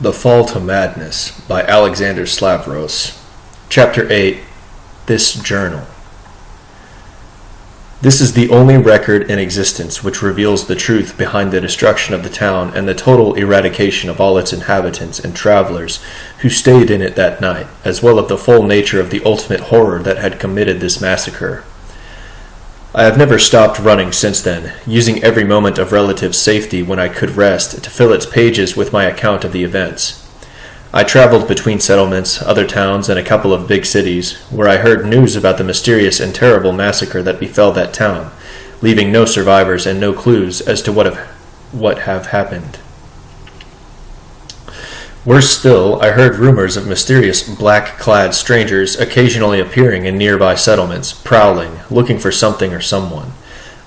The Fall to Madness by Alexander Slavros. Chapter 8. This Journal. This is the only record in existence which reveals the truth behind the destruction of the town and the total eradication of all its inhabitants and travelers who stayed in it that night, as well as the full nature of the ultimate horror that had committed this massacre. I have never stopped running since then, using every moment of relative safety when I could rest to fill its pages with my account of the events. I traveled between settlements, other towns, and a couple of big cities, where I heard news about the mysterious and terrible massacre that befell that town, leaving no survivors and no clues as to what have happened. Worse still, I heard rumors of mysterious black-clad strangers occasionally appearing in nearby settlements, prowling, looking for something or someone.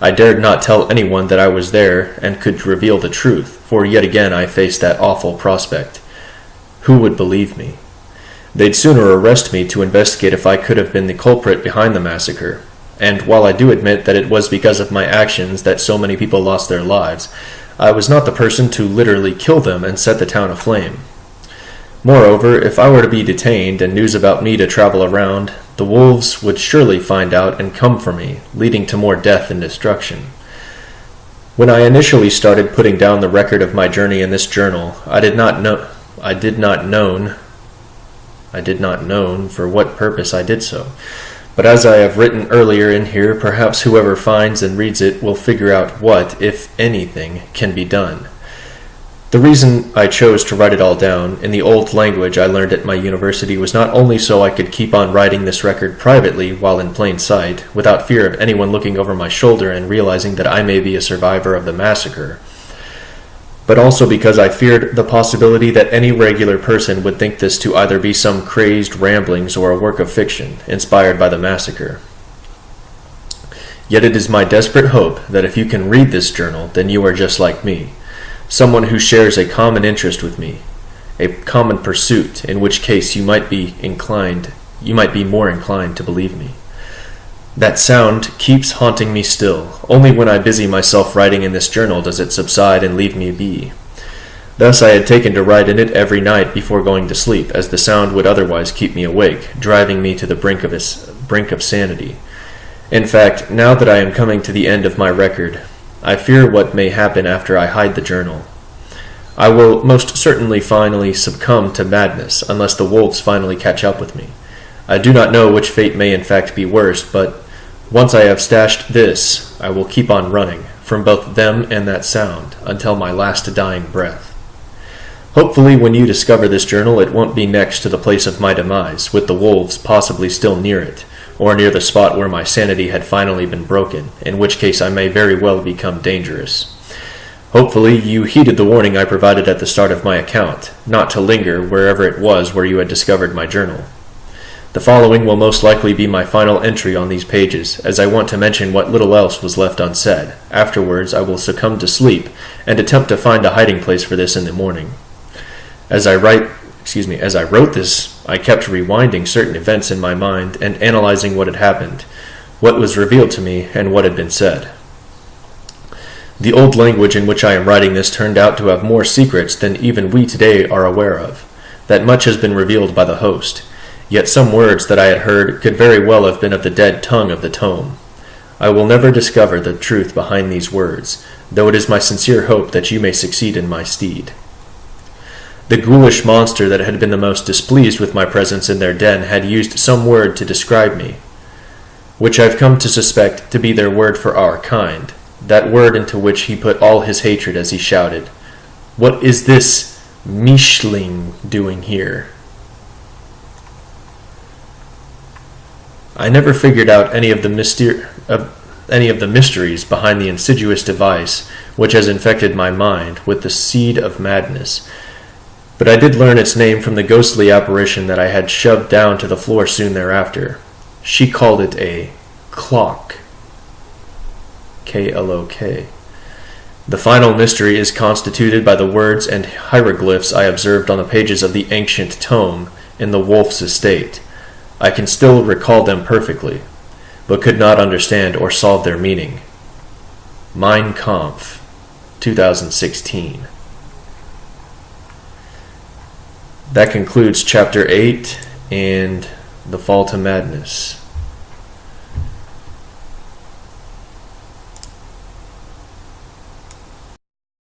I dared not tell anyone that I was there and could reveal the truth, for yet again I faced that awful prospect. Who would believe me? They'd sooner arrest me to investigate if I could have been the culprit behind the massacre, and while I do admit that it was because of my actions that so many people lost their lives, I was not the person to literally kill them and set the town aflame. Moreover, if I were to be detained and news about me to travel around, the wolves would surely find out and come for me, leading to more death and destruction. When I initially started putting down the record of my journey in this journal, I did not know for what purpose I did so. But as I have written earlier in here, perhaps whoever finds and reads it will figure out what, if anything, can be done. The reason I chose to write it all down in the old language I learned at my university was not only so I could keep on writing this record privately while in plain sight, without fear of anyone looking over my shoulder and realizing that I may be a survivor of the massacre, but also because I feared the possibility that any regular person would think this to either be some crazed ramblings or a work of fiction inspired by the massacre. Yet it is my desperate hope that if you can read this journal, then you are just like me. Someone who shares a common interest with me, a common pursuit, in which case you might be more inclined to believe me. That sound keeps haunting me still. Only when I busy myself writing in this journal does it subside and leave me be. Thus I had taken to write in it every night before going to sleep, as the sound would otherwise keep me awake, driving me to the brink of sanity. In fact, now that I am coming to the end of my record, I fear what may happen after I hide the journal. I will most certainly finally succumb to madness, unless the wolves finally catch up with me. I do not know which fate may in fact be worse, but once I have stashed this, I will keep on running, from both them and that sound, until my last dying breath. Hopefully when you discover this journal, it won't be next to the place of my demise, with the wolves possibly still near it, or near the spot where my sanity had finally been broken, in which case I may very well become dangerous. Hopefully you heeded the warning I provided at the start of my account, not to linger wherever it was where you had discovered my journal. The following will most likely be my final entry on these pages, as I want to mention what little else was left unsaid. Afterwards I will succumb to sleep, and attempt to find a hiding place for this in the morning. As I wrote this, I kept rewinding certain events in my mind and analyzing what had happened, what was revealed to me, and what had been said. The old language in which I am writing this turned out to have more secrets than even we today are aware of. That much has been revealed by the host, yet some words that I had heard could very well have been of the dead tongue of the tome. I will never discover the truth behind these words, though it is my sincere hope that you may succeed in my stead. The ghoulish monster that had been the most displeased with my presence in their den had used some word to describe me, which I've come to suspect to be their word for our kind, that word into which he put all his hatred as he shouted, "What is this Mischling doing here?" I never figured out any of the mysteries behind the insidious device which has infected my mind with the seed of madness, but I did learn its name from the ghostly apparition that I had shoved down to the floor soon thereafter. She called it a clock. K-L-O-K. The final mystery is constituted by the words and hieroglyphs I observed on the pages of the ancient tome in the wolf's estate. I can still recall them perfectly, but could not understand or solve their meaning. Mein Kampf, 2016. That concludes Chapter 8 and the Fall to Madness.